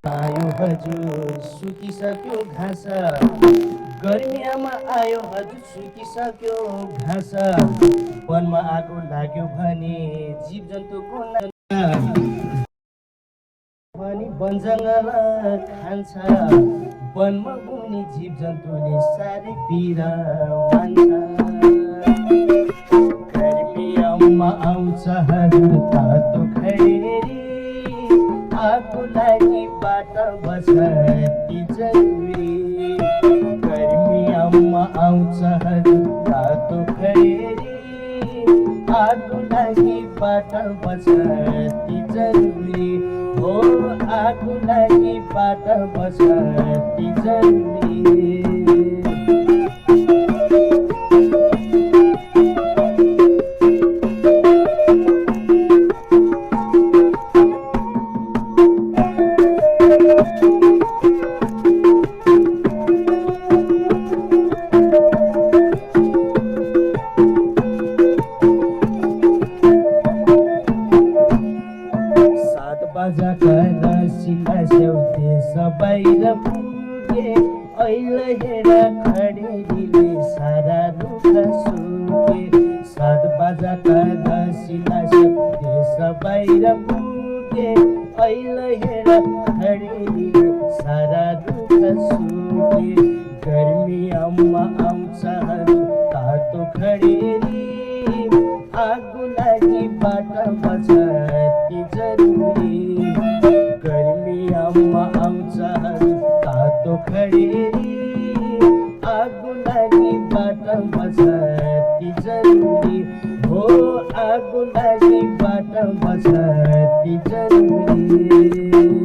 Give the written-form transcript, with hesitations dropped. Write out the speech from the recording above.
आयो हजुर सुकिसक्यो घाँस गर्मीमा आयो हजुर सुकिसक्यो घाँस वनमा आगो लाग्यो भने जीव जन्तुको पनि वन जङ्गल खान्छ वनमा घुम्ने जीव जन्तुले साह्रै पीडा मान्छ गर्मीमा आउँछ हजुर तातो खैरी आगो लागि बाटा बस्ती जरुरी गर्मीमा आउँछ हजुर तातो खैरी आगो लागि बाटा बस्ती जरुरी हो आगो लागि बाटा बस्ती जरुरी बाहिर पुगे अहिले हेर खडेरीले सारा दुःख सुके 7 बजाका दसिला देश बाहिर पुगे अहिले हेर खडेरीले सारा दुःख सुके गर्मीमा आउँछ तातो खडेरी आगो लागि बाटा बस्ती जरुरी गर्मीमा आउँछ तातो खडेरी आगो लागि बाटा बस्ती जरुरी हो आगो लागि बाटा बस्ती जरुरी